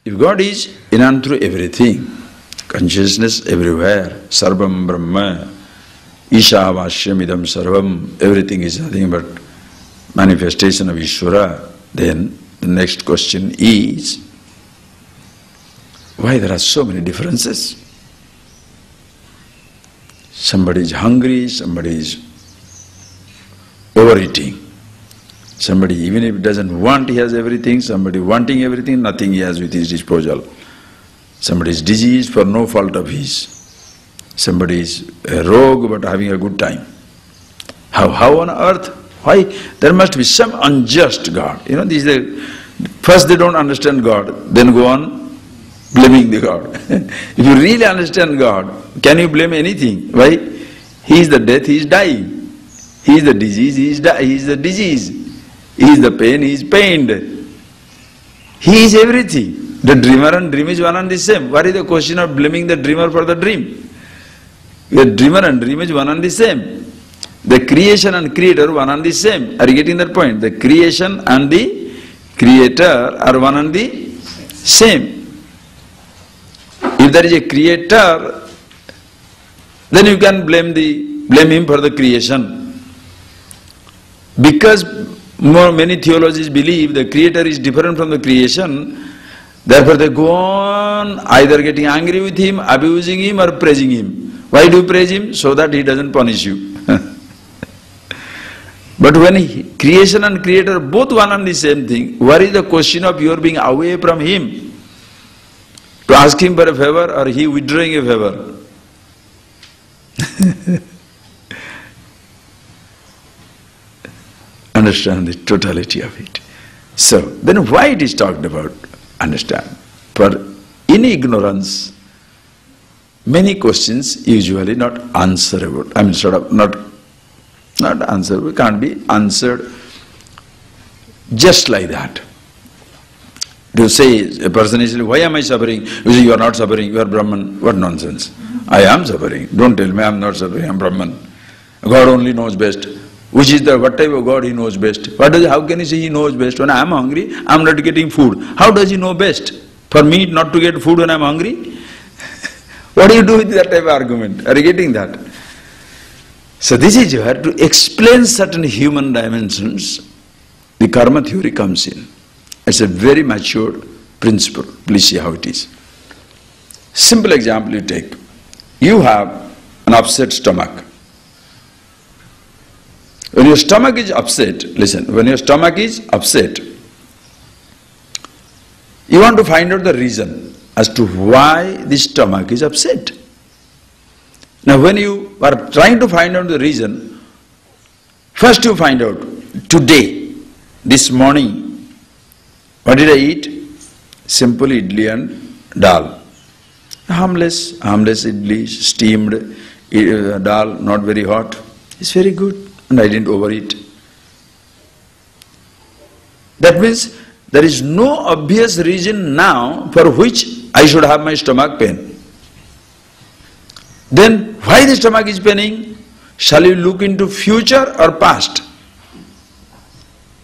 If God is in and through everything, consciousness everywhere, Sarvam Brahma, Ishavashyam idam sarvam, everything is nothing but manifestation of Ishvara, then the next question is, why there are so many differences? Somebody is hungry, somebody is overeating. Somebody, even if he doesn't want, he has everything. Somebody wanting everything, nothing he has with his disposal. Somebody is diseased for no fault of his. Somebody is a rogue but having a good time. How on earth? Why? There must be some unjust God. You know, first they don't understand God, then go on blaming the God. If you really understand God, can you blame anything? Why? He is the death, he is dying. He is the disease, he is the disease. He is the pain, he is pained. He is everything. The dreamer and dream is one and the same. What is the question of blaming the dreamer for the dream? The dreamer and dream is one and the same. The creation and creator one and the same. Are you getting that point? The creation and the creator are one and the same. If there is a creator, then you can blame him for the creation. Because many theologians believe the creator is different from the creation, therefore they go on either getting angry with him, abusing him or praising him. Why do you praise him? So that he doesn't punish you. But when creation and creator both one and the same thing, what is the question of your being away from him to ask him for a favor or he withdrawing a favor? Understand the totality of it. So, then why it is talked about? Understand. For in ignorance, many questions usually not answerable. I mean, sort of not answerable, can't be answered just like that. To say, a person is saying, why am I suffering? You say, you are not suffering, you are Brahman. What nonsense. I am suffering. Don't tell me I am not suffering, I am Brahman. God only knows best. Which is what type of God he knows best? How can he say he knows best? When I am hungry, I am not getting food. How does he know best? For me not to get food when I am hungry? What do you do with that type of argument? Are you getting that? So this is where to explain certain human dimensions, the karma theory comes in. It's a very mature principle. Please see how it is. Simple example you take. You have an upset stomach. When your stomach is upset, listen, when your stomach is upset, you want to find out the reason as to why the stomach is upset. Now when you are trying to find out the reason, first you find out, today, this morning, what did I eat? Simple idli and dal. Harmless idli, steamed dal, not very hot. It's very good. And I didn't overeat. That means there is no obvious reason now for which I should have my stomach pain. Then why the stomach is paining? Shall you look into future or past?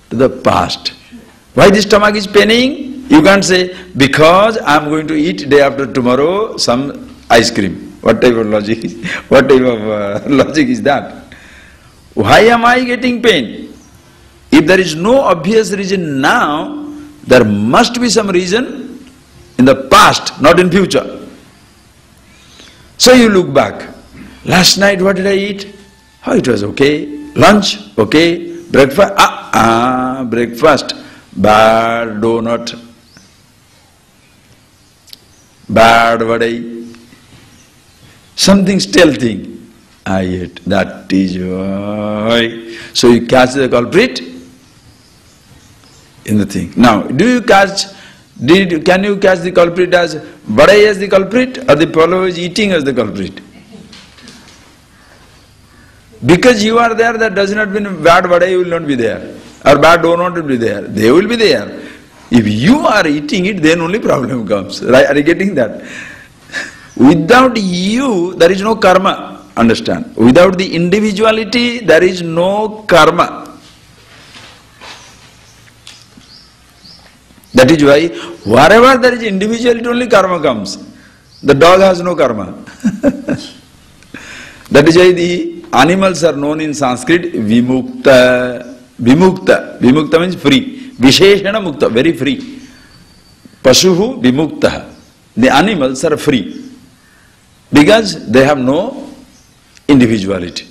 To the past. Why the stomach is paining? You can't say, because I am going to eat day after tomorrow some ice cream. What type of logic is, logic is that? Why am I getting pain? If there is no obvious reason now, there must be some reason in the past, not in future. So you look back. Last night what did I eat? Oh, it was okay. Lunch, okay. Breakfast, breakfast. Bad donut. Bad vadai. Something stale thing. I ate. That is why. So you catch the culprit in the thing. Now, can you catch the culprit as vadai as the culprit or the fellow is eating as the culprit? Because you are there, that does not mean bad vadai will not be there or bad donut will be there. They will be there. If you are eating it, then only problem comes. Right? Are you getting that? Without you, there is no karma. Understand? Without the individuality, there is no karma. That is why wherever there is individuality, only karma comes. The dog has no karma. That is why the animals are known in Sanskrit vimukta. Vimukta. Vimukta means free. Visheshana mukta, very free. Pashuhu vimukta. The animals are free because they have no individuality.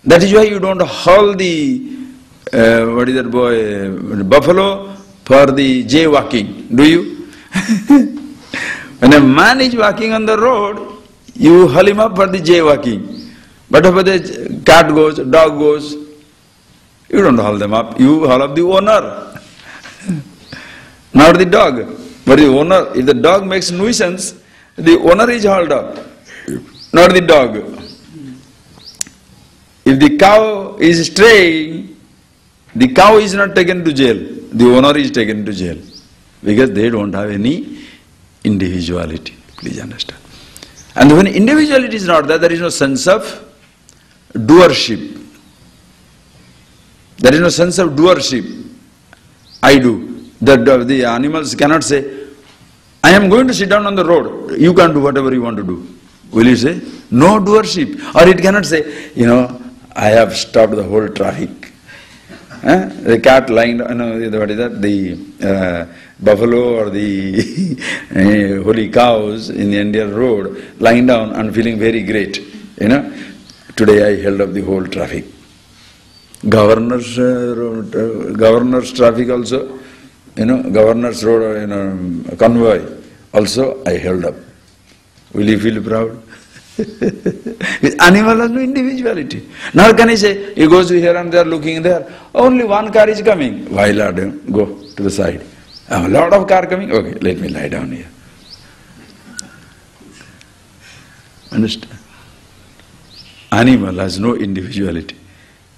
That is why you don't haul the, what is that boy, buffalo for the jaywalking, do you? When a man is walking on the road, you haul him up for the jaywalking. But if the cat goes, dog goes, you don't haul them up, you haul up the owner, not the dog. But the owner, if the dog makes nuisance, the owner is hauled up, not the dog. If the cow is straying, the cow is not taken to jail, the owner is taken to jail, because they don't have any individuality, please understand. And when individuality is not there is no sense of doership. There is no sense of doership. I do. The animals cannot say, I am going to sit down on the road, you can do whatever you want to do. Will you say? No doership. Or it cannot say, I have stopped the whole traffic. The cat lying, what is that? The buffalo or the holy cows in the Indian road lying down and feeling very great. Today I held up the whole traffic. Governor's traffic also, governor's road, convoy also I held up. Will you feel proud? With animal has no individuality. Now can I say, he goes here and there looking there, only one car is coming. Why Lord, go to the side. A lot of car coming, okay, let me lie down here. Understand? Animal has no individuality.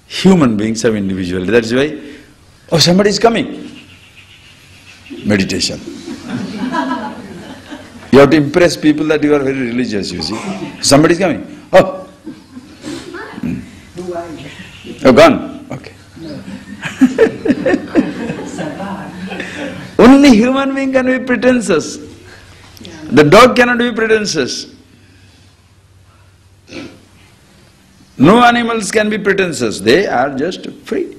Human beings have individuality. That is why, oh, somebody is coming. Meditation. You have to impress people that you are very religious, you see. Somebody is coming. Oh. Oh, gone. Okay. Only human being can be pretentious. The dog cannot be pretentious. No animals can be pretentious. They are just free.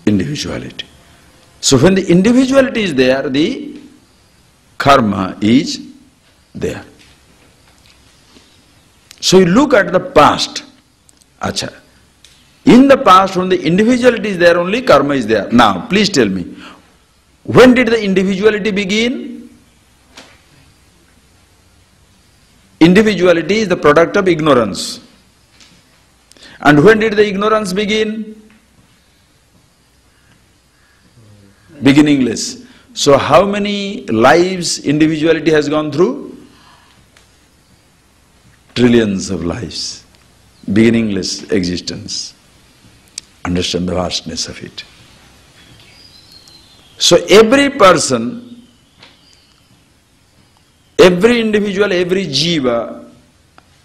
Individuality. So when the individuality is there, the karma is there. So you look at the past. Acha. In the past, when the individuality is there, only karma is there. Now, please tell me, when did the individuality begin? Individuality is the product of ignorance. And when did the ignorance begin? Beginningless. So how many lives individuality has gone through? Trillions of lives. Beginningless existence. Understand the vastness of it. So every person, every individual, every jiva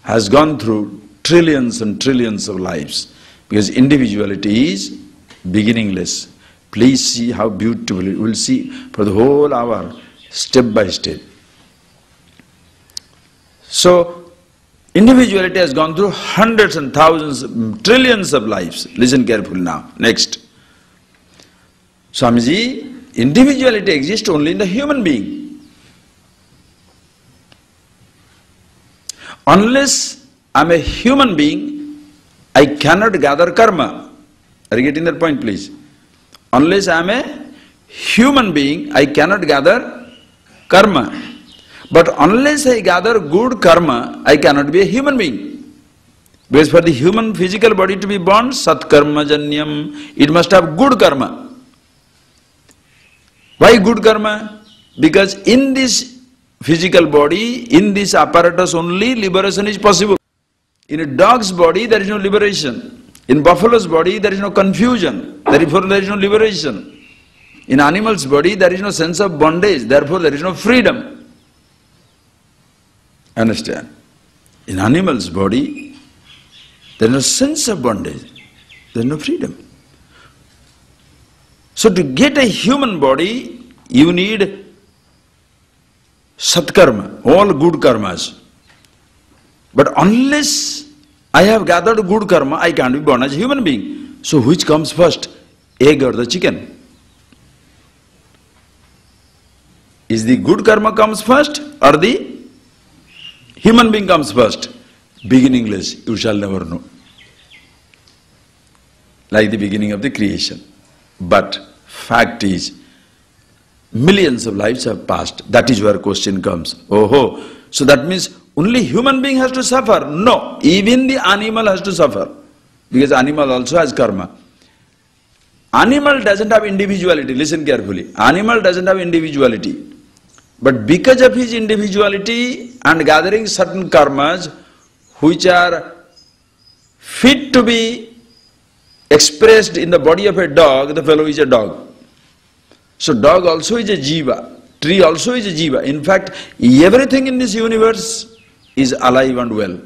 has gone through trillions and trillions of lives, because individuality is beginningless. Please see how beautiful it will see for the whole hour, step by step. So, individuality has gone through hundreds and thousands, trillions of lives. Listen carefully now. Next. Swamiji, individuality exists only in the human being. Unless I am a human being, I cannot gather karma. Are you getting that point, please? Unless I am a human being, I cannot gather karma. But unless I gather good karma, I cannot be a human being. Because for the human physical body to be born, sat karma janyam, it must have good karma. Why good karma? Because in this physical body, in this apparatus only, liberation is possible. In a dog's body, there is no liberation. In buffalo's body, there is no confusion, therefore there is no liberation. In animal's body, there is no sense of bondage, therefore there is no freedom. Understand? In animal's body, there is no sense of bondage, there is no freedom. So to get a human body, you need satkarma, all good karmas. But unless I have gathered good karma, I can't be born as a human being. So which comes first, egg or the chicken? Is the good karma comes first or the human being comes first? Beginningless, you shall never know. Like the beginning of the creation. But fact is, millions of lives have passed. That is where question comes. Oh, so that means only human being has to suffer? No, even the animal has to suffer. Because animal also has karma. Animal doesn't have individuality, listen carefully. Animal doesn't have individuality. But because of his individuality and gathering certain karmas which are fit to be expressed in the body of a dog, the fellow is a dog. So dog also is a jiva, tree also is a jiva. In fact, everything in this universe is alive and well.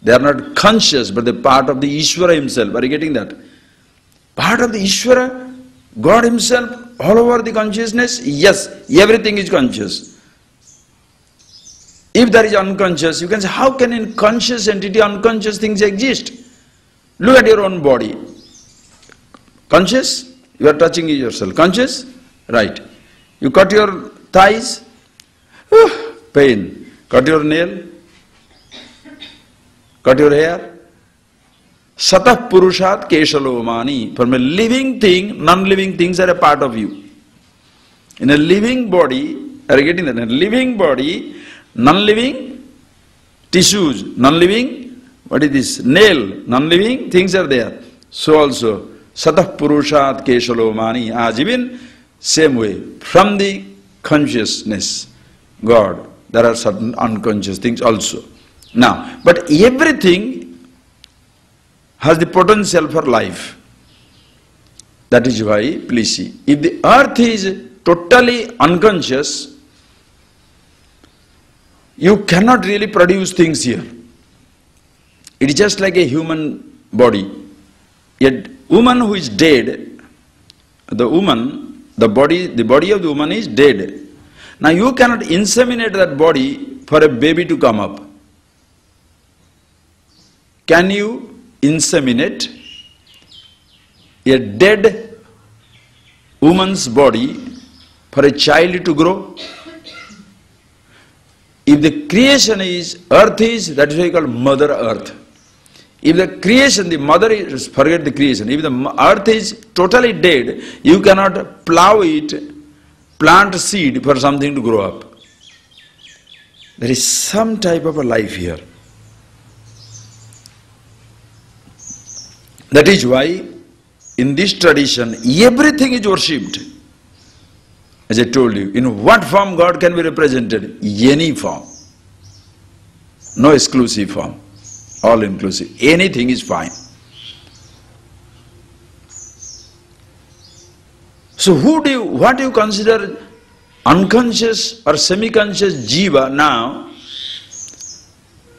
They are not conscious, but they are part of the Ishvara himself. Are you getting that? Part of the Ishvara, God himself, all over the consciousness, yes, everything is conscious. If there is unconscious, you can say, how can in conscious entity unconscious things exist? Look at your own body. Conscious? You are touching yourself. Conscious? Right. You cut your thighs, pain. Cut your nail, cut your hair. Satah purushat keshalomani. From a living thing, non-living things are a part of you. In a living body, are you getting that? In a living body, non-living tissues, non-living, what is this? Nail, non-living things are there. So also, Satah purushat keshalomani, as even same way, from the consciousness, God, there are certain unconscious things also. Now, but everything has the potential for life. That is why, please see, if the earth is totally unconscious, you cannot really produce things here. It is just like a human body. Yet, woman who is dead, the body of the woman is dead. Now you cannot inseminate that body for a baby to come up. Can you inseminate a dead woman's body for a child to grow? If the creation is, earth is, that is why you call Mother Earth. If the creation, the mother is, forget the creation, if the earth is totally dead, you cannot plow it, plant seed for something to grow up. There is some type of a life here. That is why in this tradition everything is worshipped. As I told you, in what form God can be represented? Any form. No exclusive form. All inclusive. Anything is fine. So what do you consider unconscious or semi-conscious jiva now?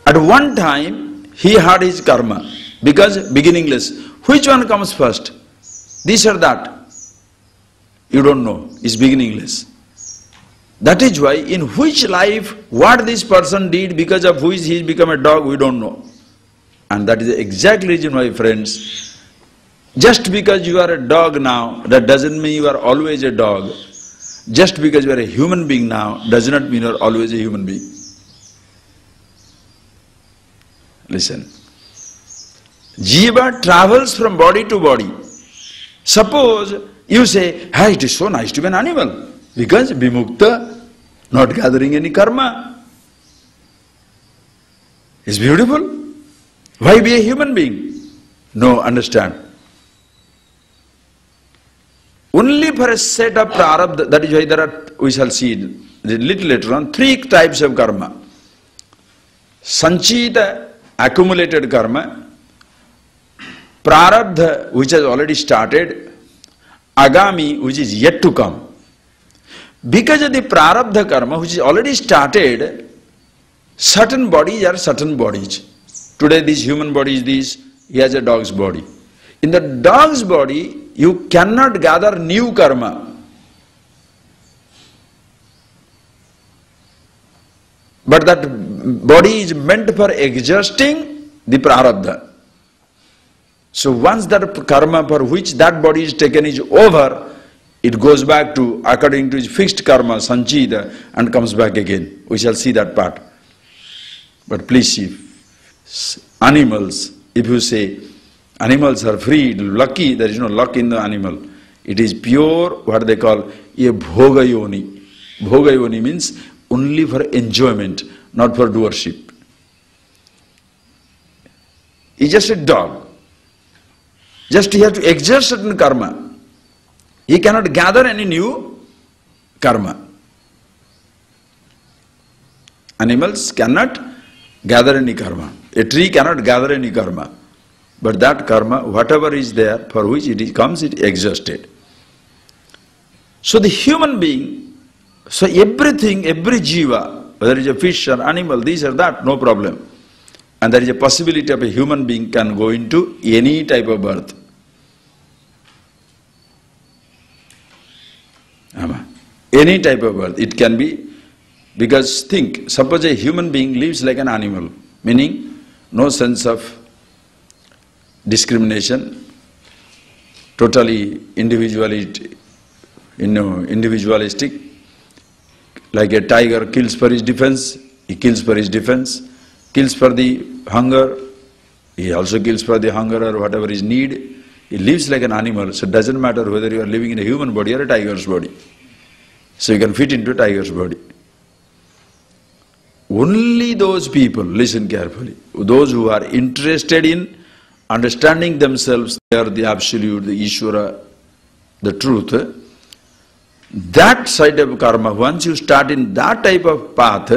At one time he had his karma because beginningless. Which one comes first? This or that? You don't know. It's beginningless. That is why in which life what this person did because of which he become a dog, we don't know. And that is the exact reason why, friends, just because you are a dog now, that doesn't mean you are always a dog. Just because you are a human being now, does not mean you are always a human being. Listen. Jiva travels from body to body. Suppose you say, hey, it is so nice to be an animal, because vimukta, not gathering any karma. It's beautiful. Why be a human being? No, understand. Only for a set of prarabdha, that is why there are, we shall see a little later on, 3 types of karma. Sanchita, accumulated karma. Prarabdha, which has already started. Agami, which is yet to come. Because of the prarabdha karma, which is already started, certain bodies are certain bodies. Today this human body is this, he has a dog's body. In the dog's body, you cannot gather new karma. But that body is meant for exhausting the prarabdha. So once that karma for which that body is taken is over, it goes back to, according to its fixed karma, sanchita, and comes back again. We shall see that part. But please see, animals, if you say animals are free, lucky, there is no luck in the animal. It is pure, what they call, a bhoga yoni. Bhoga yoni means only for enjoyment, not for doership. He's just a dog. Just he has to exert certain karma. He cannot gather any new karma. Animals cannot gather any karma. A tree cannot gather any karma. But that karma, whatever is there, for which it comes, it exhausted. So the human being, so everything, every jiva, whether it is a fish or animal, this or that, no problem. And there is a possibility of a human being can go into any type of birth. Any type of birth. It can be, because think, suppose a human being lives like an animal, meaning no sense of discrimination, totally individualistic, like a tiger kills for his defense, he kills for his defense, kills for the hunger, he also kills for the hunger or whatever his need. He lives like an animal, so it doesn't matter whether you are living in a human body or a tiger's body. So you can fit into a tiger's body. Only those people, listen carefully, those who are interested in understanding themselves, they are the absolute, the Ishvara, the truth. That side of karma, once you start in that type of path,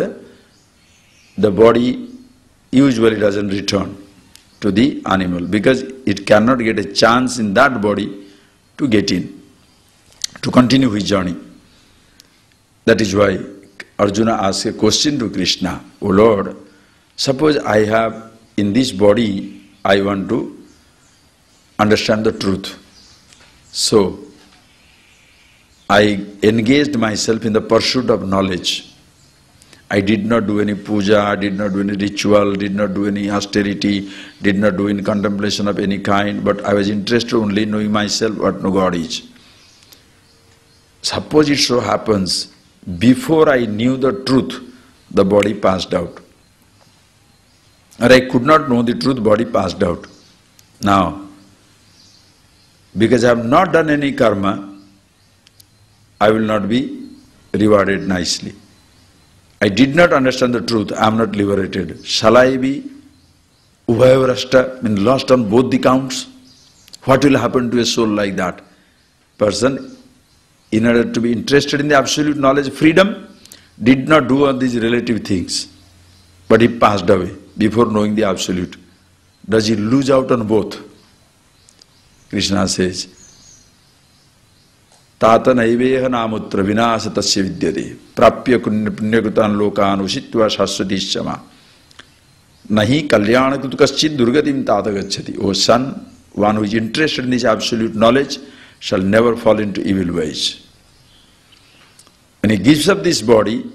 the body usually doesn't return to the animal, because it cannot get a chance in that body to get in, to continue his journey. That is why Arjuna asked a question to Krishna, "O Lord, suppose I have in this body, I want to understand the truth. So I engaged myself in the pursuit of knowledge. I did not do any puja, did not do any ritual, did not do any austerity, did not do any contemplation of any kind, but I was interested only in knowing myself what God is. Suppose it so happens, before I knew the truth, the body passed out. Or I could not know the truth, body passed out. Now, because I have not done any karma, I will not be rewarded nicely. I did not understand the truth, I am not liberated. Shall I be ubhayavrashta, mean lost on both the counts? What will happen to a soul like that? Person, in order to be interested in the absolute knowledge, freedom, did not do all these relative things, but he passed away before knowing the absolute. Does he lose out on both? Krishna says, Tata naiveha namutra vinasa tasya vidyate prapya punyakrutan lokan ushitva shaswatishama nahi kalyana kutukaschid durgatim tata gacchati. O son, one who is interested in this absolute knowledge shall never fall into evil ways. When he gives up this body,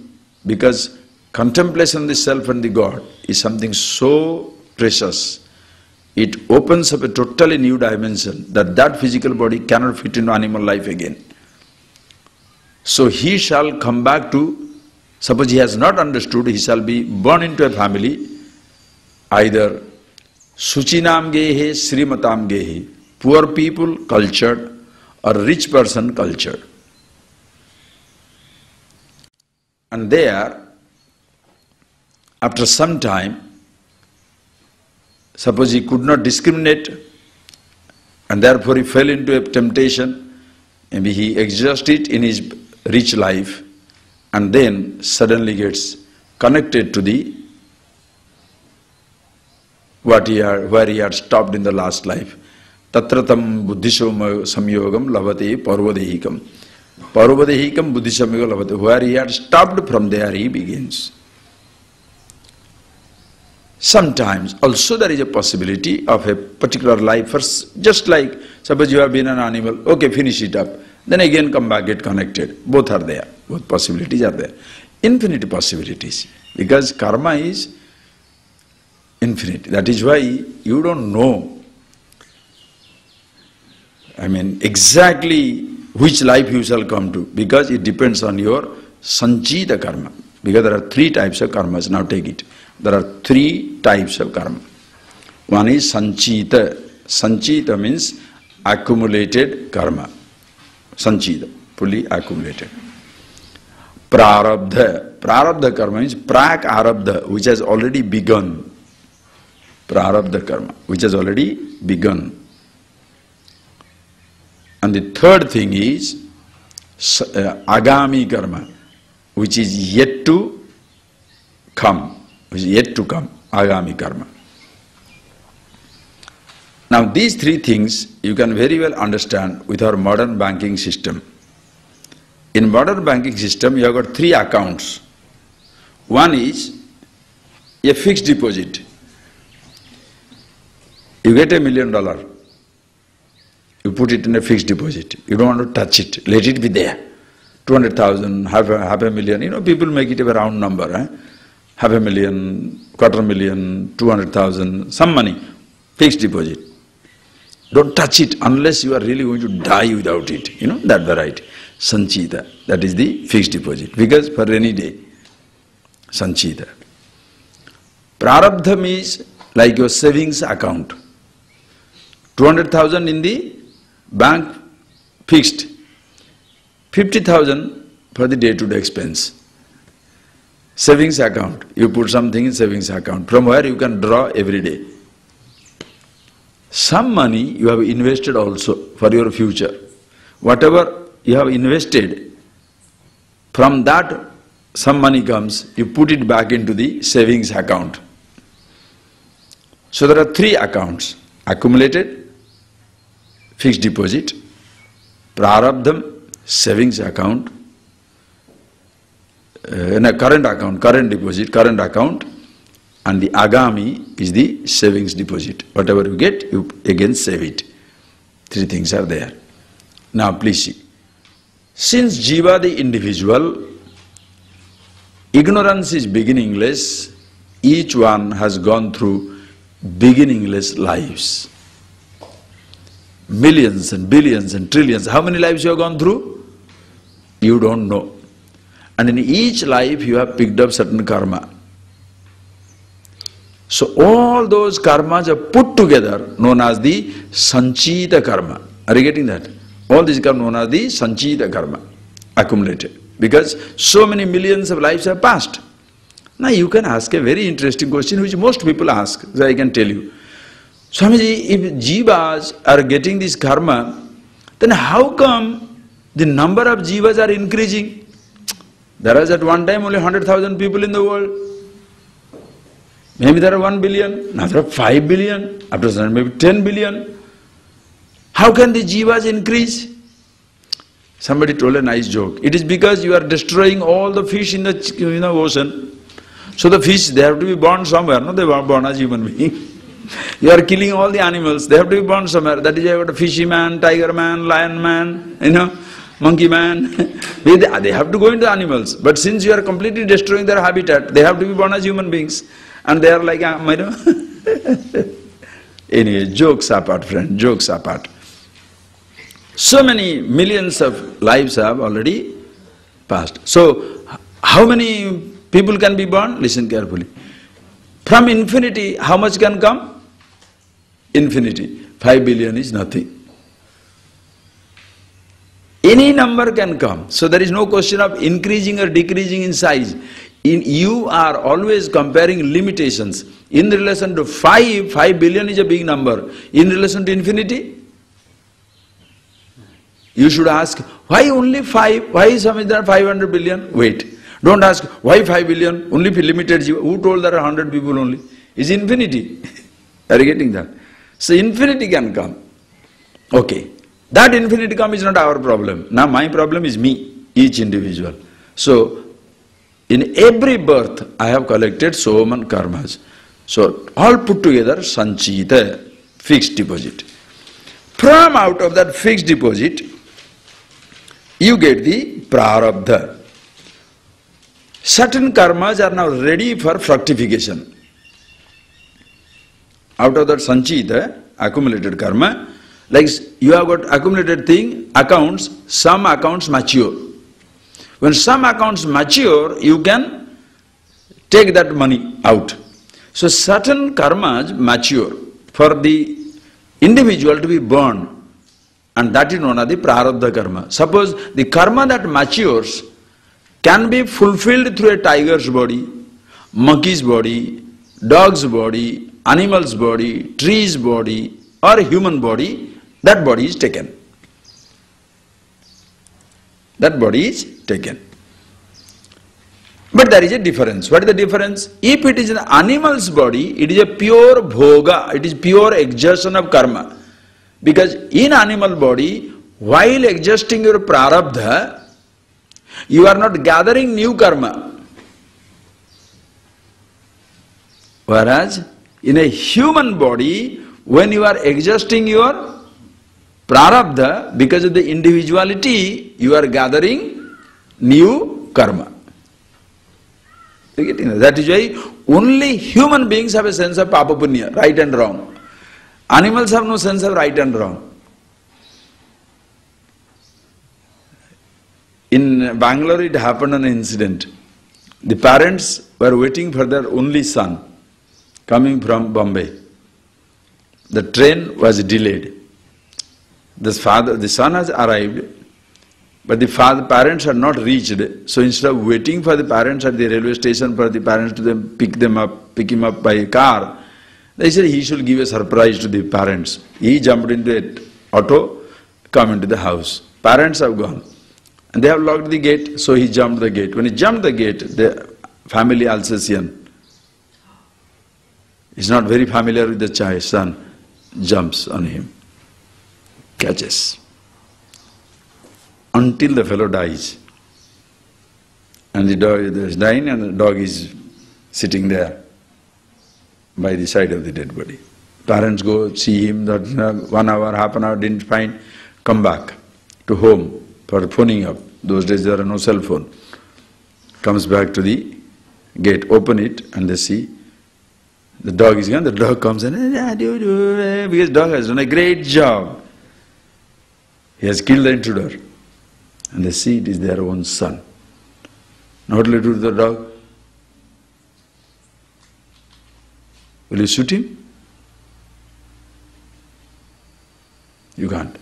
because contemplation of the self and the God is something so precious, it opens up a totally new dimension that physical body cannot fit into animal life again. So he shall come back to, suppose he has not understood, he shall be born into a family, either Suchinam gehe, Srimatam gehe, poor people cultured or rich person cultured. And there, after some time, suppose he could not discriminate and therefore he fell into a temptation, maybe he exhausted it in his rich life and then suddenly gets connected to the where he had stopped in the last life. Tatratam buddhisoma samyogam lavate parvadehikam. Parvadehikam buddhisamyoga lavate. Where he had stopped, from there he begins. Sometimes also there is a possibility of a particular life, just like suppose you have been an animal, okay, finish it up, then again come back, get connected. Both are there, both possibilities are there. Infinite possibilities, because karma is infinite. That is why you don't know, exactly which life you shall come to, because it depends on your sanchita karma. Because there are three types of karmas, now take it. There are three types of karma. One is sanchita. Sanchita means accumulated karma. Sanchita, fully accumulated. Prarabdha. Prarabdha karma means prak arabdha, which has already begun. Prarabdha karma, which has already begun. And the third thing is agami karma, which is yet to come. Which is yet to come, agami karma. Now these three things you can very well understand with our modern banking system. In modern banking system you have got three accounts. One is a fixed deposit. You get $1 million. You put it in a fixed deposit. You don't want to touch it. Let it be there. 200,000, half a million. People make it a round number. $500,000, $250,000, 200,000, some money, fixed deposit. Don't touch it unless you are really going to die without it. That variety. Sanchita, that is the fixed deposit. Because for any day, sanchita. Prarabdha means like your savings account. 200,000 in the bank fixed. 50,000 for the day-to-day expense. Savings account, you put something in savings account, from where you can draw every day. Some money you have invested also for your future. Whatever you have invested, from that some money comes, you put it back into the savings account. So there are three accounts: accumulated, fixed deposit, prarabdham, savings account, in a current account, current deposit, current account, and the agami is the savings deposit. Whatever you get, you again save it. Three things are there. Now please see. Since jiva, the individual, ignorance is beginningless, each one has gone through beginningless lives. Millions and billions and trillions. How many lives you have gone through? You don't know. And in each life you have picked up certain karma. So all those karmas are put together, known as the sanchita karma. Are you getting that? All these karma known as the sanchita karma, accumulated. Because so many millions of lives have passed. Now you can ask a very interesting question which most people ask, so I can tell you. Swamiji, if jivas are getting this karma, then how come the number of jivas are increasing? There was at one time only 100,000 people in the world. Maybe there are 1 billion, now there are 5 billion, after that maybe 10 billion. How can the jivas increase? Somebody told a nice joke. It is because you are destroying all the fish in the ocean. So the fish, they have to be born somewhere, no? They are born as human beings. You are killing all the animals, they have to be born somewhere. That is why you have got a fishy man, tiger man, lion man, monkey man. They have to go into animals. But since you are completely destroying their habitat, they have to be born as human beings. And they are like, Anyway, jokes apart, friend, jokes apart. So many millions of lives have already passed. So, how many people can be born? Listen carefully. From infinity, how much can come? Infinity. 5 billion is nothing. Any number can come. So there is no question of increasing or decreasing in size. You are always comparing limitations. In relation to 5 billion is a big number. In relation to infinity, you should ask, why only 5? Why is there 500 billion? Wait. Don't ask, why 5 billion? Only limited. Who told there are 100 people only? It's infinity. Are you getting that? So infinity can come. Okay. That infinity come is not our problem. Now my problem is me, each individual. So, in every birth, I have collected so many karmas. So all put together, sanchita, fixed deposit. From out of that fixed deposit, you get the prarabdha. Certain karmas are now ready for fructification. Out of that sanchita, accumulated karma, like you have got accumulated thing, accounts, some accounts mature. When some accounts mature, you can take that money out. So certain karmas mature for the individual to be born, and that is known as the prarabdha karma. Suppose the karma that matures can be fulfilled through a tiger's body, monkey's body, dog's body, animal's body, tree's body, or a human body, that body is taken. That body is taken. But there is a difference. What is the difference? If it is an animal's body, it is a pure bhoga, it is pure exertion of karma. Because in animal body, while exhausting your prarabdha, you are not gathering new karma. Whereas in a human body, when you are exhausting your prarabdha, because of the individuality, you are gathering new karma. That is why only human beings have a sense of papa punya, right and wrong. Animals have no sense of right and wrong. In Bangalore, it happened an incident. The parents were waiting for their only son coming from Bombay. The train was delayed. The son has arrived, but the parents had not reached. So instead of waiting for the parents at the railway station for the parents to pick him up by a car, they said he should give a surprise to the parents. He jumped into an auto, come into the house. Parents have gone. And they have locked the gate, so he jumped the gate. When he jumped the gate, the family Alsatian is not very familiar with the child, son, jumps on him, catches, until the fellow dies. And the dog is dying and the dog is sitting there by the side of the dead body. Parents go see him, that 1 hour, half an hour, didn't find, come back to home for phoning up. Those days there are no cell phone. Comes back to the gate, open it, and they see the dog is gone. The dog comes and because dog has done a great job. He has killed the intruder. And they see it is their own son. Now what will you do to the dog? Will you shoot him? You can't.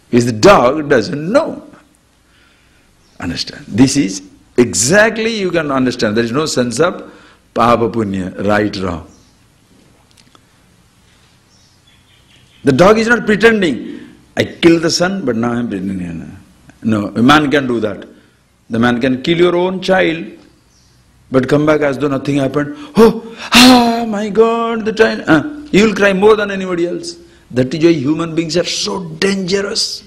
Because the dog doesn't know. Understand? This is exactly you can understand. There is no sense of papa punya, right, wrong. The dog is not pretending. I killed the son, but now I am pretending. No, a man can do that. The man can kill your own child, but come back as though nothing happened. Oh, my God, the child. He will cry more than anybody else. That is why human beings are so dangerous.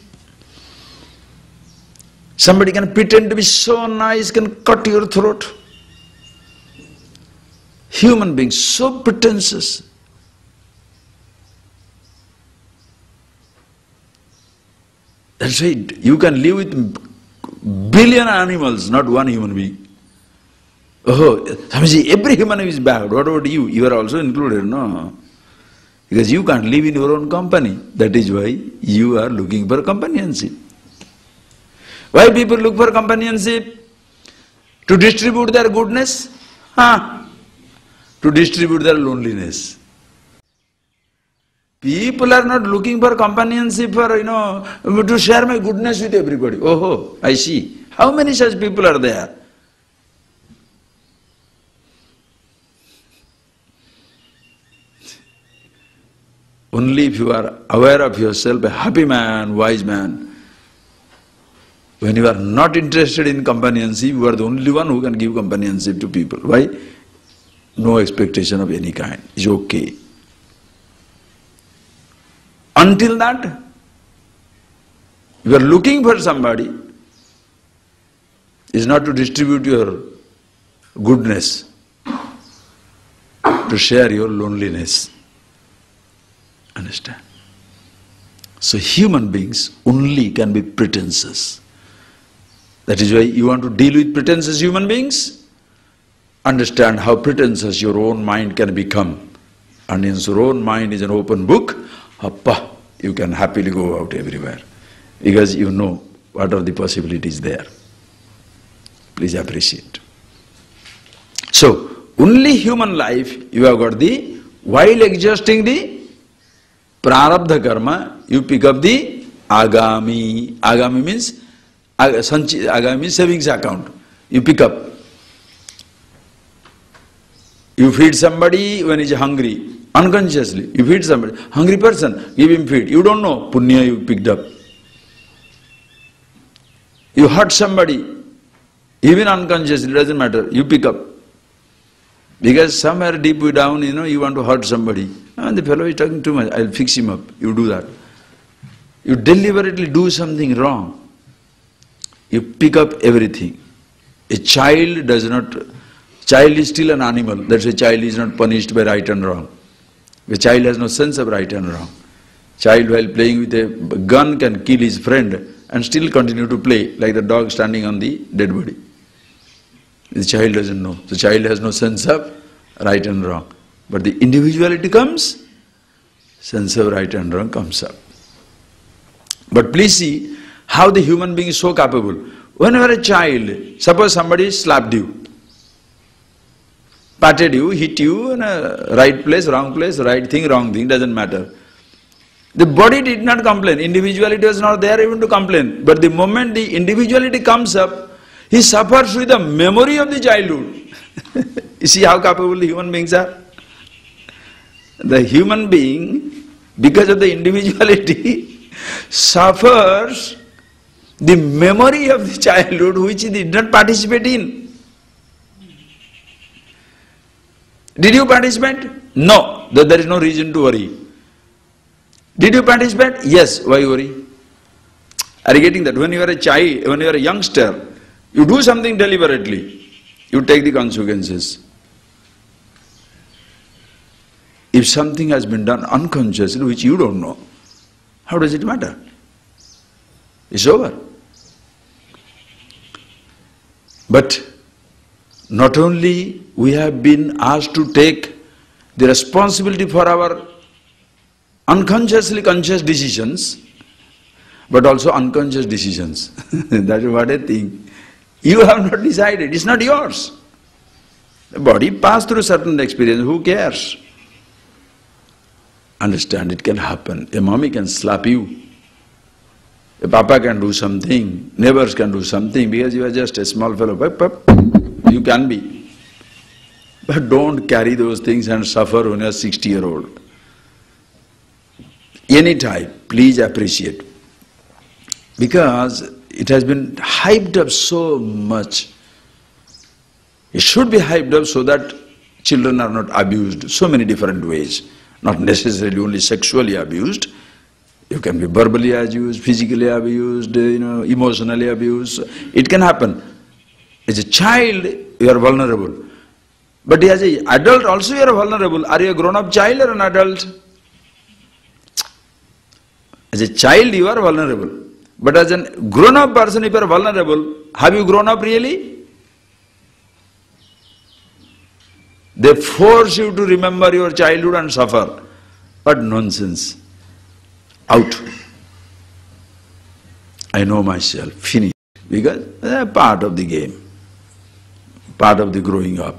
Somebody can pretend to be so nice, can cut your throat. Human beings, so pretentious. That's right. You can live with billion animals, not one human being. Oh, Swamiji, every human is bad. What about you? You are also included, no? Because you can't live in your own company. That is why you are looking for companionship. Why people look for companionship? To distribute their goodness? To distribute their loneliness. People are not looking for companionship for, to share my goodness with everybody. Oh, I see. How many such people are there? Only if you are aware of yourself, a happy man, wise man. When you are not interested in companionship, you are the only one who can give companionship to people. Why? No expectation of any kind. It's okay. Until that, you are looking for somebody, is not to distribute your goodness. to share your loneliness. Understand? So human beings only can be pretentious. That is why you want to deal with pretentious human beings? Understand how pretentious your own mind can become. And since your own mind is an open book, appa, you can happily go out everywhere. Because you know what are the possibilities there. Please appreciate. So, only human life you have got the, while exhausting the prarabdha karma, you pick up the agami. Agami means, agami means savings account. You pick up. You feed somebody when he's hungry, unconsciously. You feed somebody, hungry person, give him feed. You don't know, punya you picked up. You hurt somebody, even unconsciously, doesn't matter, you pick up. Because somewhere deep down, you want to hurt somebody. And the fellow is talking too much, I'll fix him up. You do that. You deliberately do something wrong. You pick up everything. A child does not, child is still an animal. That's why child is not punished by right and wrong. The child has no sense of right and wrong. Child while playing with a gun can kill his friend and still continue to play like the dog standing on the dead body. The child doesn't know. The child has no sense of right and wrong. But the individuality comes, sense of right and wrong comes up. But please see how the human being is so capable. When you are a child, suppose somebody slapped you, patted you, hit you in a right place, right thing, wrong thing, doesn't matter. The body did not complain, individuality was not there even to complain. But the moment the individuality comes up, he suffers with the memory of the childhood. You see how capable the human beings are? The human being, because of the individuality, suffers the memory of the childhood which he did not participate in. Did you participate? No, there is no reason to worry. Did you participate? Yes, why worry? Are you getting that? When you are a child, when you are a youngster, you do something deliberately, you take the consequences. If something has been done unconsciously which you don't know, how does it matter? It's over. But not only we have been asked to take the responsibility for our unconsciously conscious decisions, but also unconscious decisions. That is what I think. You have not decided, it's not yours. The body passed through certain experience, who cares? Understand, it can happen. A mommy can slap you. A papa can do something, neighbors can do something, because you are just a small fellow. You can be. But don't carry those things and suffer when you are 60-year-old. Any type, please appreciate. Because it has been hyped up so much. It should be hyped up so that children are not abused so many different ways. Not necessarily only sexually abused. You can be verbally abused, physically abused, emotionally abused. It can happen. As a child, you are vulnerable. But as an adult also you are vulnerable. Are you a grown-up child or an adult? As a child you are vulnerable. But as a grown-up person, if you are vulnerable, have you grown up really? They force you to remember your childhood and suffer. What nonsense. Out. I know myself, finish. Because they are part of the game, part of the growing up.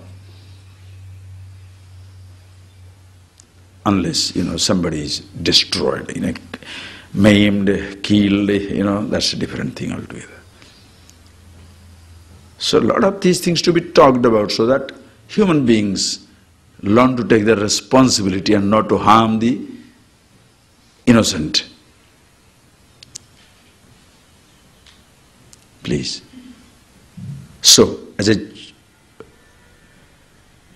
Unless, somebody is destroyed, maimed, killed, that's a different thing altogether. So a lot of these things to be talked about so that human beings learn to take their responsibility and not to harm the innocent. Please. So,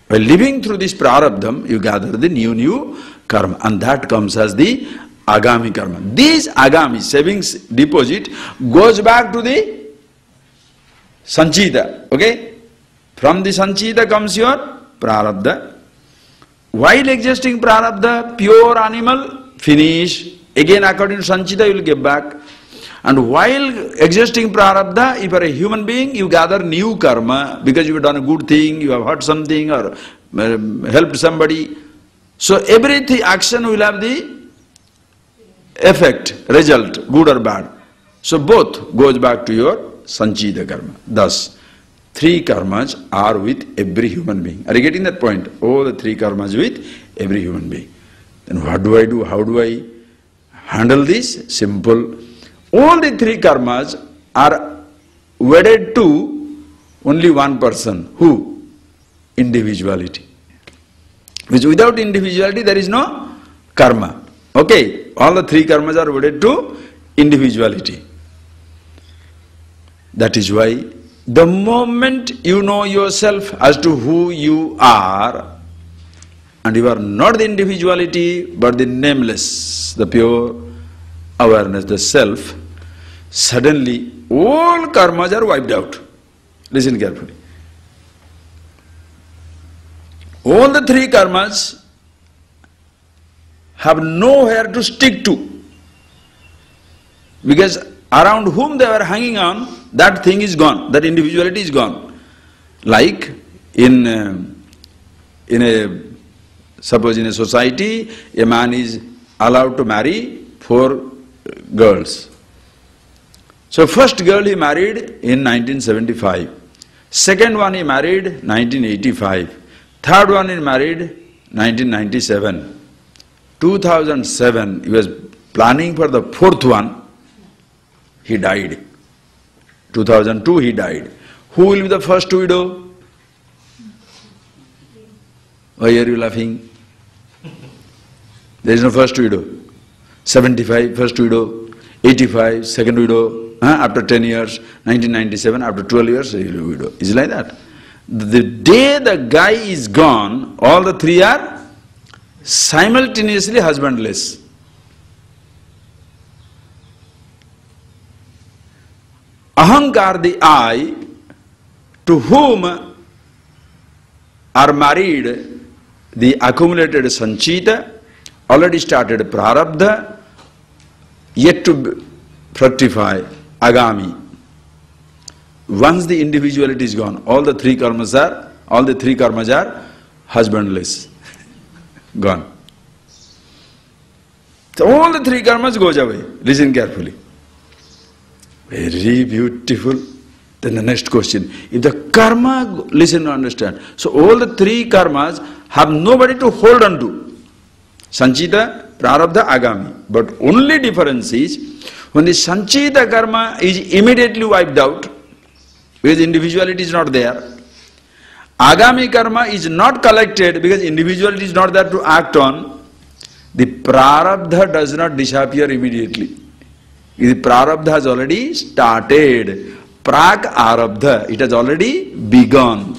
by living through this prarabdham, you gather the new karma, and that comes as the agami karma. This agami, savings deposit, goes back to the sanchita, okay? From the sanchita comes your prarabdha. while existing prarabdha, pure animal, finish. Again according to sanchita you will get back. And while existing prarabdha, if you are a human being, you gather new karma because you have done a good thing, you have heard something or helped somebody. So every action will have the effect, result, good or bad. So both goes back to your sanchita karma. Thus, three karmas are with every human being. Are you getting that point? All the three karmas with every human being. Then what do I do? How do I handle this? Simple. All the three karmas are wedded to only one person. Who? Individuality. Which without individuality there is no karma. Okay? All the three karmas are wedded to individuality. That is why the moment you know yourself as to who you are, and you are not the individuality but the nameless, the pure awareness, the self, suddenly all karmas are wiped out. Listen carefully. All the three karmas have nowhere to stick to, because around whom they were hanging on, that thing is gone, that individuality is gone. Like suppose in a society, a man is allowed to marry 4 girls. So first girl he married in 1975, second one he married 1985, third one he married 1997. 2007 he was planning for the 4th one, he died. 2002 he died. Who will be the first widow? Why are you laughing? There is no first widow. 75, first widow. 85, second widow. After 10 years, 1997, after 12 years, he will be widow. Is it like that? The day the guy is gone, all the three are simultaneously husbandless. Ahankar, the I, to whom are married the accumulated sanchita, already started prarabdha, yet to fructify, agami. Once the individuality is gone, all the three karmas are husbandless. Gone. So all the three karmas goes away. Listen carefully. Very beautiful. Then the next question. If the karma, listen to understand. So all the three karmas have nobody to hold on to. Sanchita, prarabdha, agami. But only difference is, when the sanchita karma is immediately wiped out, because individuality is not there. Agami karma is not collected because individuality is not there to act on. The prarabdha does not disappear immediately. The prarabdha has already started. Prak arabdha, it has already begun.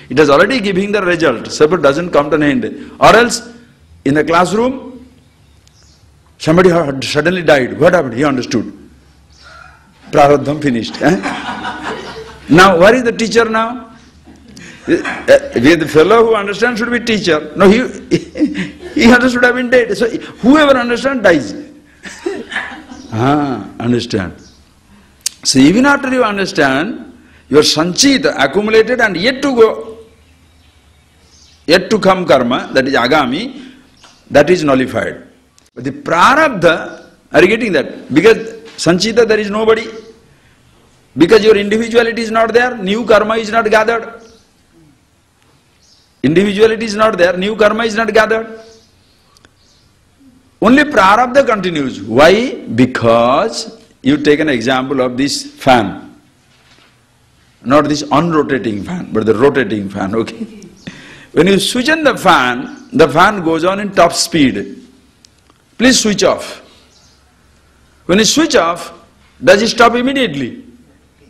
It has already giving the result. So it doesn't come to an end. Or else, in the classroom, somebody suddenly died. What happened? He understood. Prarabdham finished. Now, where is the teacher now? The fellow who understands should be teacher. No, he understood have been dead. So whoever understands dies. Understand. So even after you understand, your sanchita accumulated and yet to go, yet to come karma, that is agami, that is nullified. But the prarabdha, are you getting that? Because sanchita there is nobody. Because your individuality is not there, new karma is not gathered. Individuality is not there, new karma is not gathered. Only prarabdha continues. Why? Because you take an example of this fan. Not this unrotating fan, but the rotating fan, okay? When you switch on the fan goes on in top speed. Please switch off. When you switch off, does it stop immediately?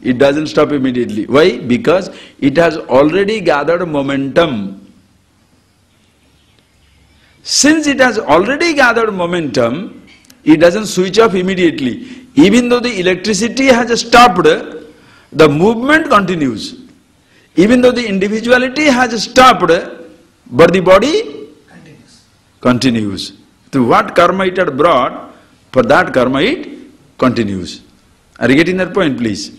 It doesn't stop immediately. Why? Because it has already gathered momentum. Since it has already gathered momentum, it doesn't switch off immediately. Even though the electricity has stopped, the movement continues. Even though the individuality has stopped, but the body continues. To what karma it had brought, for that karma it continues. Are you getting that point, please?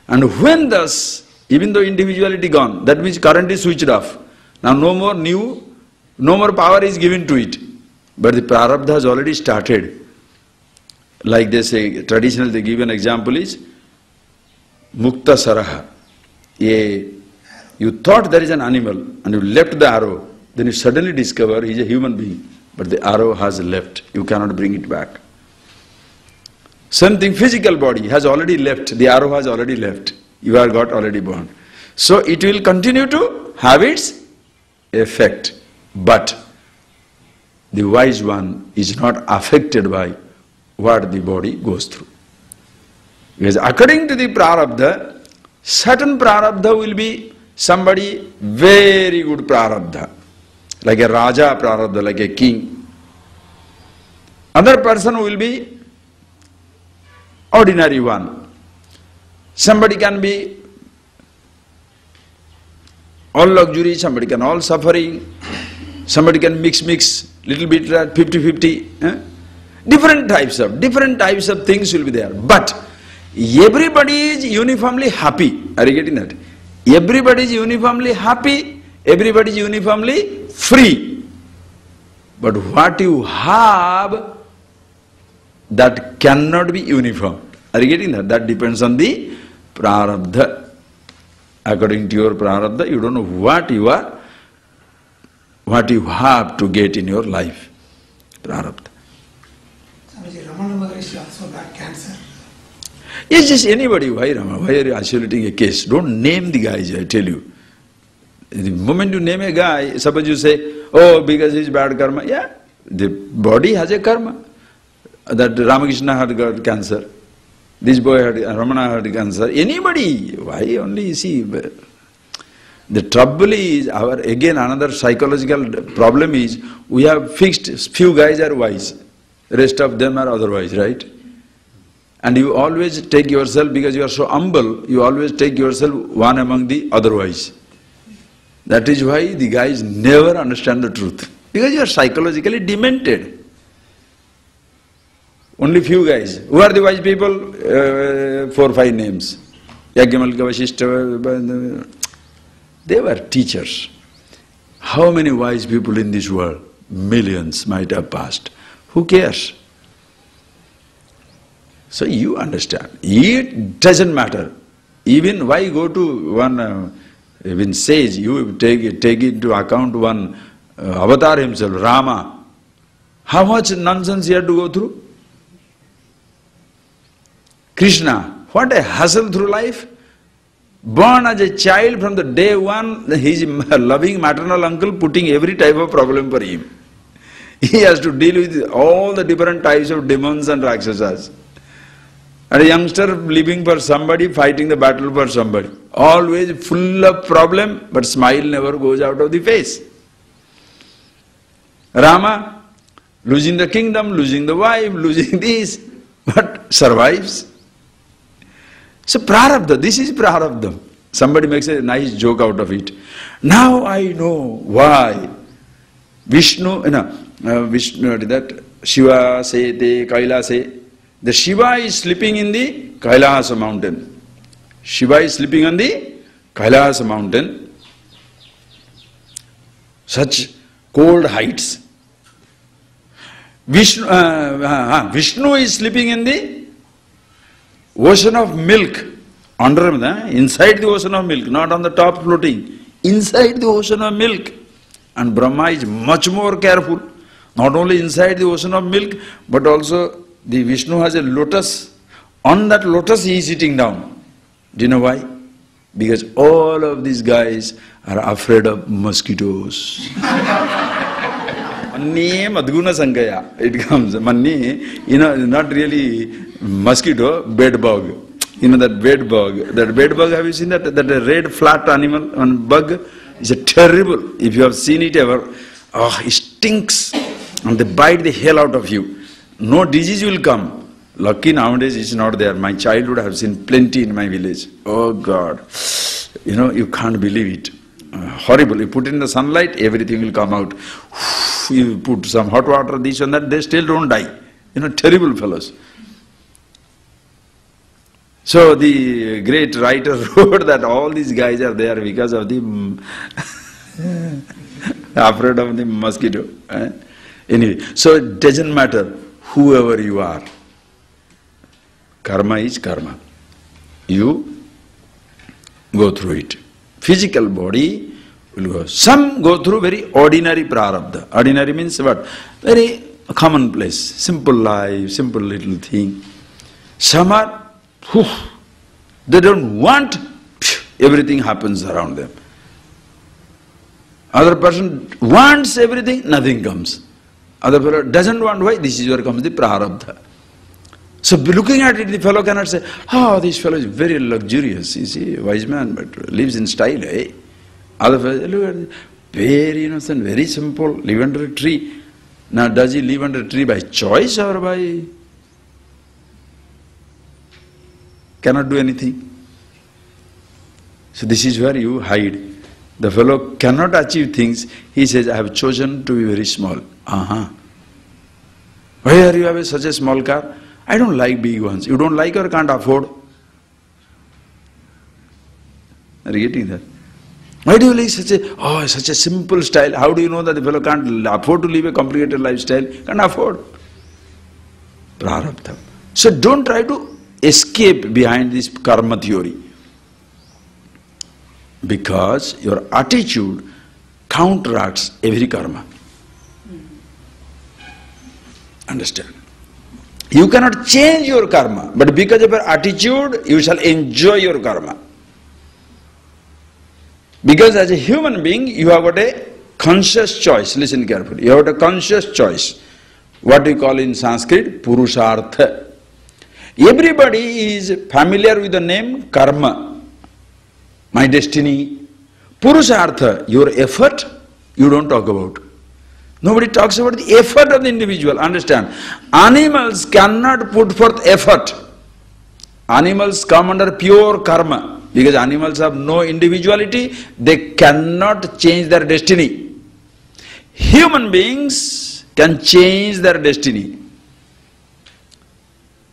And when thus, even though individuality gone, that means current is switched off. Now no more power is given to it. But the prarabdha has already started. Like they say, traditionally they give an example is, mukta saraha. You thought there is an animal and you left the arrow, then you suddenly discover he is a human being. But the arrow has left. You cannot bring it back. Something physical body has already left. The arrow has already left. You are got already born. So it will continue to have its effect. But the wise one is not affected by what the body goes through. Because according to the prarabdha, certain prarabdha will be somebody very good prarabdha. Like a raja prarabdha, like a king. Other person will be ordinary one. Somebody can be all luxury, somebody can all suffering, somebody can mix, little bit 50-50. Different types of things will be there. But everybody is uniformly happy. Are you getting that? Everybody is uniformly happy, everybody is uniformly free. But what you have, that cannot be uniform. Are you getting that? That depends on the prarabdha. According to your prarabdha, you don't know what you are, what you have to get in your life. Prarabdha. Ramana Maharishi also got cancer. Yes, just anybody. Why Rama? Why are you isolating a case? Don't name the guys, I tell you. The moment you name a guy, suppose you say, oh, because he's bad karma. Yeah, the body has a karma. That Ramakrishna had got cancer. This boy had, Ramana had cancer. Anybody. Why only you see? The trouble is, again another psychological problem is, we have fixed few guys are wise. Rest of them are otherwise, right? And you always take yourself, because you are so humble, you always take yourself one among the otherwise. That is why the guys never understand the truth. Because you are psychologically demented. Only few guys. Who are the wise people? 4 or 5 names. Yagyamalka, Vasishtha. They were teachers. How many wise people in this world? Millions might have passed. Who cares? So you understand. It doesn't matter. Even why go to one, even sage, you take into account one avatar himself, Rama. How much nonsense he had to go through? Krishna, what a hassle through life. Born as a child, from the day one, his loving maternal uncle putting every type of problem for him. He has to deal with all the different types of demons and rakshasas. And a youngster living for somebody, fighting the battle for somebody. Always full of problem, but smile never goes out of the face. Rama, losing the kingdom, losing the wife, losing this, but survives. So prarabdha, this is prarabdha. Somebody makes a nice joke out of it. Now I know why Vishnu, that Shiva se te Kaila se. The Shiva is sleeping in the Kailasa mountain. Shiva is sleeping on the Kailasa mountain. Such cold heights. Vishnu is sleeping in the ocean of milk. Inside the ocean of milk, not on the top floating. Inside the ocean of milk. And Brahma is much more careful. Not only inside the ocean of milk, but also the Vishnu has a lotus. On that lotus he is sitting down. Do you know why? Because all of these guys are afraid of mosquitoes. Manni Madguna Sankaya. It comes. Manni, not really mosquito, bed bug. That bed bug. That bed bug, have you seen that? That red flat animal, bug is a terrible. If you have seen it ever, it stinks. And they bite the hell out of you. No disease will come. Lucky nowadays it's not there. My childhood I have seen plenty in my village. Oh God. You can't believe it. Horrible. You put in the sunlight, everything will come out. you put some hot water, this and that, they still don't die. Terrible fellows. So the great writer wrote that all these guys are there because of the afraid of the mosquito. Anyway, so it doesn't matter whoever you are. Karma is karma. You go through it. Physical body will go. Some go through very ordinary prarabdha. Ordinary means what? Very commonplace, simple life, simple little thing. Some are, they don't want, everything happens around them. Other person wants everything, nothing comes. Other fellow doesn't want, why? This is where comes the prarabdha. So looking at it, the fellow cannot say, oh, this fellow is very luxurious, you see, wise man, but lives in style, eh? Other fellow, look at it, very innocent, very simple, live under a tree. Now, does he live under a tree by choice or by... cannot do anything? So this is where you hide. The fellow cannot achieve things. He says, I have chosen to be very small. Why are you having such a small car? I don't like big ones. You don't like or can't afford? Are you getting that? Why do you like such a simple style? How do you know that the fellow can't afford to live a complicated lifestyle? Can't afford. Prarabdha. So don't try to escape behind this karma theory. Because your attitude counteracts every karma. Understand? You cannot change your karma, but because of your attitude, you shall enjoy your karma. Because as a human being, you have got a conscious choice. Listen carefully. You have got a conscious choice. What we call in Sanskrit, Purushartha. Everybody is familiar with the name karma. My destiny. Purushartha, your effort, you don't talk about. Nobody talks about the effort of the individual. Understand? Animals cannot put forth effort. Animals come under pure karma. Because animals have no individuality, they cannot change their destiny. Human beings can change their destiny.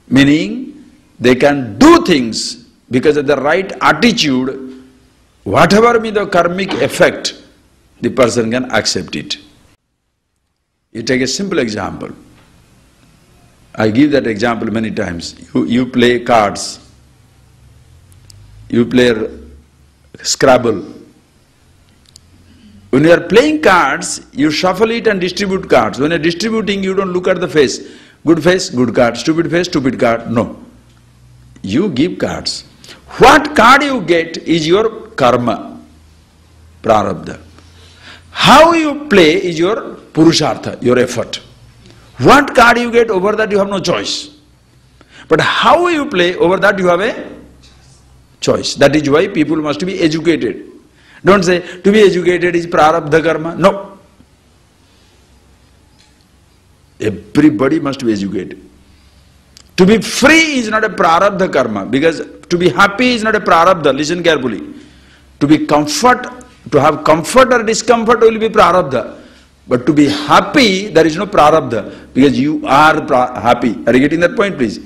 Meaning, they can do things because of the right attitude. Whatever be the karmic effect, the person can accept it. You take a simple example. I give that example many times. You play cards. You play Scrabble. When you are playing cards, you shuffle it and distribute cards. When you are distributing, you don't look at the face. Good card. Stupid card. No. You give cards. What card you get is your karma, prarabdha. How you play is your purushartha, your effort. What card you get, over that you have no choice. But how you play, over that you have a choice. That is why people must be educated. Don't say, to be educated is prarabdha karma. No. Everybody must be educated. To be free is not a prarabdha karma, because to be happy is not a prarabdha. Listen carefully. To have comfort or discomfort will be prarabdha. But to be happy, there is no prarabdha, because you are happy. Are you getting that point, please?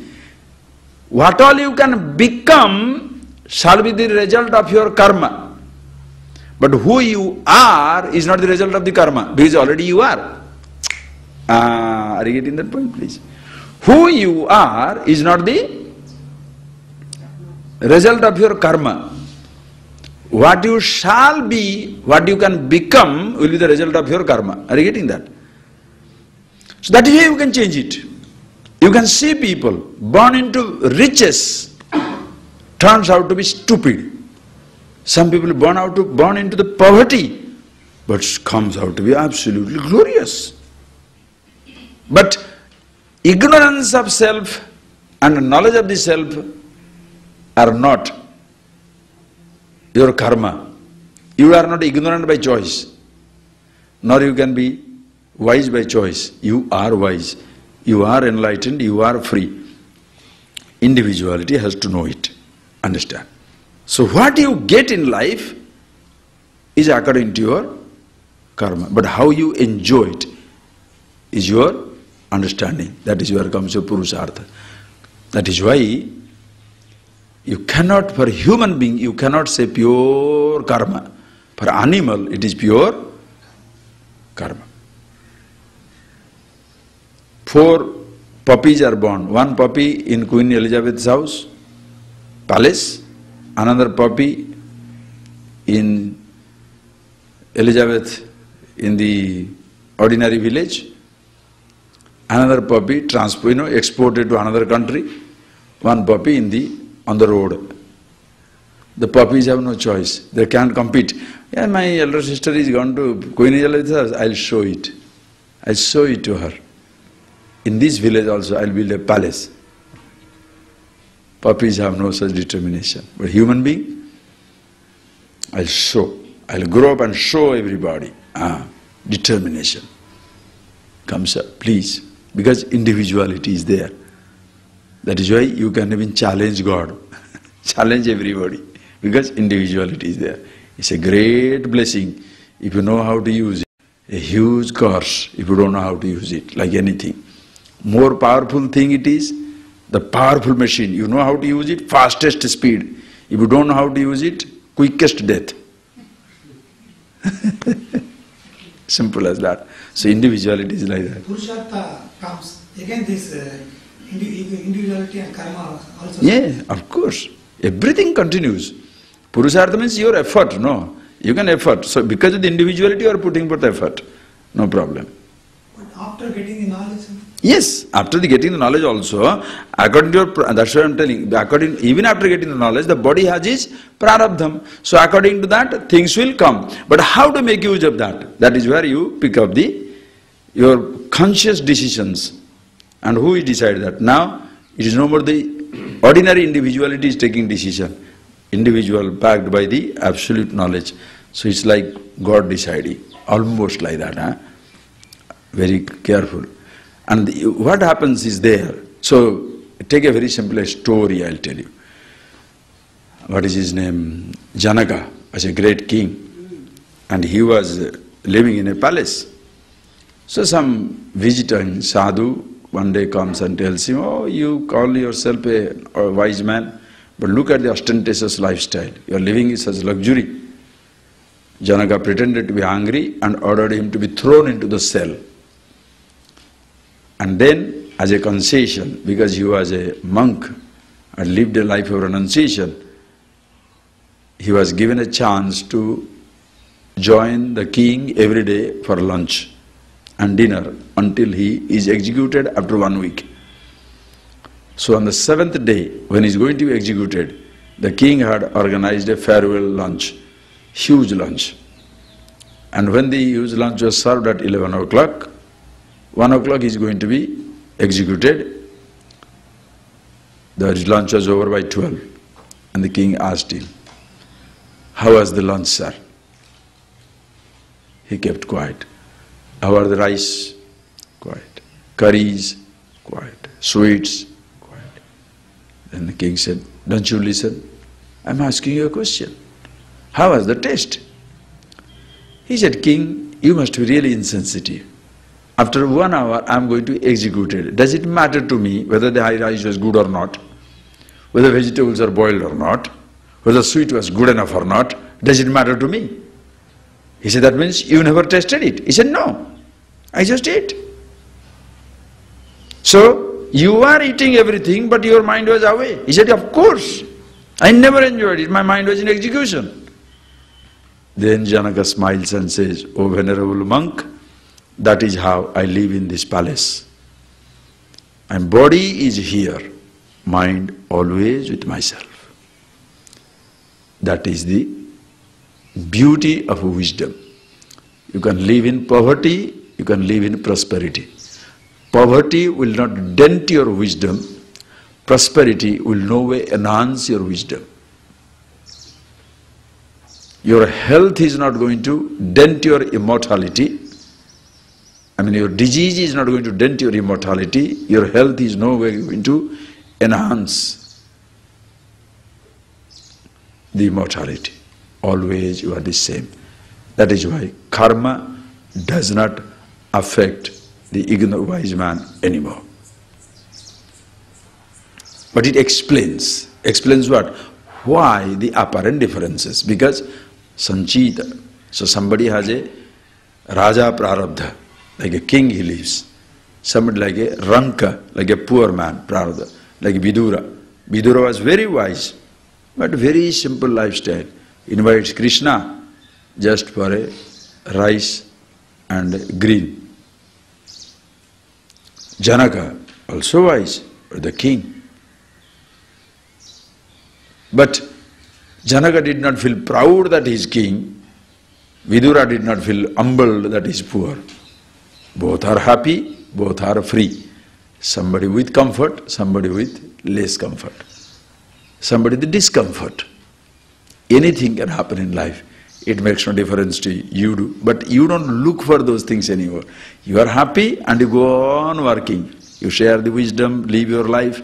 What all you can become shall be the result of your karma. But who you are is not the result of the karma, because already you are. Are you getting that point, please? Who you are is not the result of your karma. What you shall be, what you can become will be the result of your karma. Are you getting that? So that is why you can change it. You can see people born into riches turns out to be stupid. Some people born into the poverty, but comes out to be absolutely glorious. But ignorance of self and knowledge of the self are not your karma. You are not ignorant by choice, nor you can be wise by choice. You are wise, you are enlightened, you are free. Individuality has to know it. Understand? So what you get in life is according to your karma. But how you enjoy it is your understanding. That is where comes your Purushartha. That is why you cannot, for human being, you cannot say pure karma. For animal, it is pure karma. 4 puppies are born. One puppy in Queen Elizabeth's house, palace. Another puppy in Elizabeth in the ordinary village. Another puppy exported to another country. One puppy on the road. The puppies have no choice. They can't compete. Yeah, my elder sister is gone to Queen Elizabeth's house. I'll show it. I'll show it to her. In this village also, I'll build a palace. Puppies have no such determination. But human being, I'll show. I'll grow up and show everybody. Determination comes up, please. Because individuality is there. That is why you can even challenge God. Challenge everybody. Because individuality is there. It's a great blessing if you know how to use it. A huge curse if you don't know how to use it, like anything. More powerful thing it is, the powerful machine. You know how to use it, fastest speed. If you don't know how to use it, quickest death. Simple as that. So individuality is like that. Purushartha comes, again this individuality and karma also. Yeah, of course. Everything continues. Purushartha means your effort, no? You can effort. So because of the individuality you are putting forth effort. No problem. But after getting the knowledge? Yes, after getting the knowledge also, according to your, that's what I'm telling, even after getting the knowledge, the body has its prarabdham. So according to that, things will come. But how to make use of that? That is where you pick up your conscious decisions. And who will decide that? Now, it is no more the ordinary individuality is taking decision. Individual backed by the absolute knowledge. So it's like God deciding, almost like that. Huh? Very careful. And what happens is there. So, take a very simple story, I'll tell you. What is his name? Janaka was a great king. And he was living in a palace. So some visiting sadhu one day comes and tells him, oh, you call yourself a wise man, but look at the ostentatious lifestyle. You are living in such luxury. Janaka pretended to be hungry and ordered him to be thrown into the cell. And then, as a concession, because he was a monk and lived a life of renunciation, he was given a chance to join the king every day for lunch and dinner until he is executed after 1 week. So on the 7th day, when he is going to be executed, the king had organized a farewell lunch, huge lunch. And when the huge lunch was served at 11 o'clock, 1 o'clock he is going to be executed. The lunch was over by 12. And the king asked him, how was the lunch, sir? He kept quiet. How are the rice? Quiet. Curries? Quiet. Sweets? Quiet. Then the king said, don't you listen? I'm asking you a question. How was the taste? He said, King, you must be really insensitive. After 1 hour, I'm going to be executed. Does it matter to me whether the rice was good or not? Whether vegetables are boiled or not? Whether sweet was good enough or not? Does it matter to me? He said, that means you never tasted it. He said, no, I just ate. So, you are eating everything, but your mind was away. He said, of course, I never enjoyed it. My mind was in execution. Then Janaka smiles and says, O venerable monk, that is how I live in this palace. My body is here, mind always with myself. That is the beauty of wisdom. You can live in poverty, you can live in prosperity. Poverty will not dent your wisdom, prosperity will no way enhance your wisdom. Your health is not going to dent your immortality. Your disease is not going to dent your immortality. Your health is no way going to enhance the immortality. Always you are the same. That is why karma does not affect the wise man anymore. But it explains. Explains what? Why the apparent differences? Because sanchita. So somebody has a raja prarabdha, like a king he lives. Somebody like a ranka, like a poor man, prarabdha, like Vidura. Vidura was very wise, but very simple lifestyle. Invites Krishna just for a rice and green. Janaka, also wise, the king. But Janaka did not feel proud that he is king. Vidura did not feel humbled that he is poor. Both are happy, both are free. Somebody with comfort, somebody with less comfort. Somebody with discomfort. Anything can happen in life. It makes no difference to you do. But you don't look for those things anymore. You are happy and you go on working. You share the wisdom, live your life.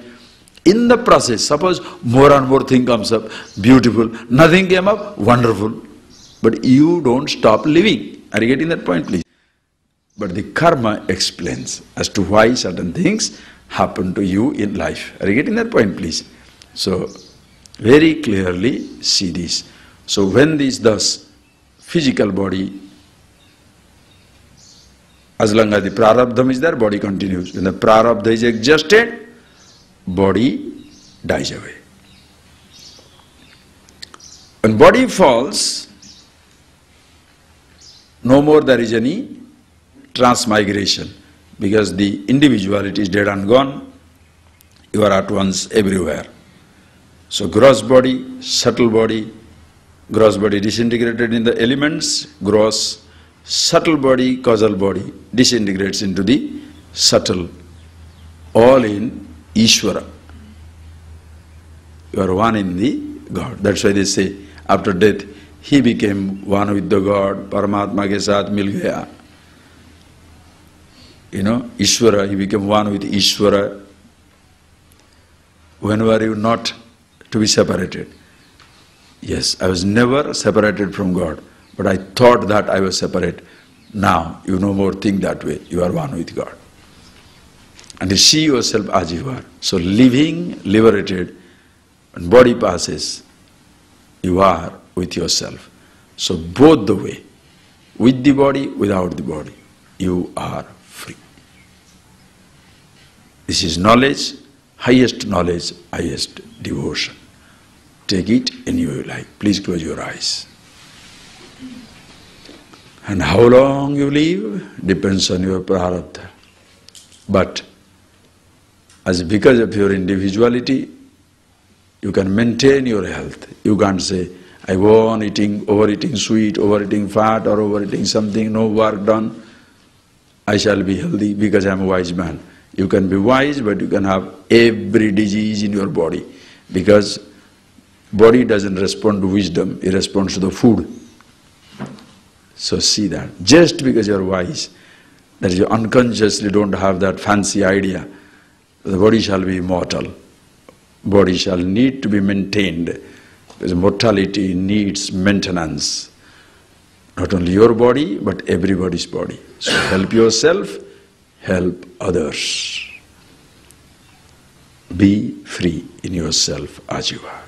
In the process, suppose more and more thing comes up, beautiful. Nothing came up, wonderful. But you don't stop living. Are you getting that point, please? But the karma explains as to why certain things happen to you in life. Are you getting that point, please? So, very clearly see this. So when this thus physical body, as long as the prarabdha is there, body continues. When the prarabdha is exhausted, body dies away. When body falls, no more there is any transmigration, because the individuality is dead and gone. You are at once everywhere. So gross body, subtle body, gross body disintegrated in the elements, gross, subtle body, causal body disintegrates into the subtle, all in Ishvara. You are one in the God. That's why they say after death, he became one with the God, Paramatma ke saath mil gaya. You know, Ishvara, he became one with Ishvara. When were you not to be separated? Yes, I was never separated from God, but I thought that I was separate. Now, you no more think that way. You are one with God. And you see yourself as you are. So living, liberated, when body passes, you are with yourself. So both the way, with the body, without the body, you are free. This is knowledge, highest devotion. Take it any way you like. Please close your eyes. And how long you live depends on your prarabdha. But as because of your individuality, you can maintain your health. You can't say, I go on overeating sweet, overeating fat, or overeating something, no work done. I shall be healthy because I am a wise man. You can be wise, but you can have every disease in your body, because body doesn't respond to wisdom, it responds to the food. So see that. Just because you are wise, that you unconsciously don't have that fancy idea, the body shall be immortal. Body shall need to be maintained, because mortality needs maintenance. Not only your body, but everybody's body. So help yourself, help others. Be free in yourself as you are.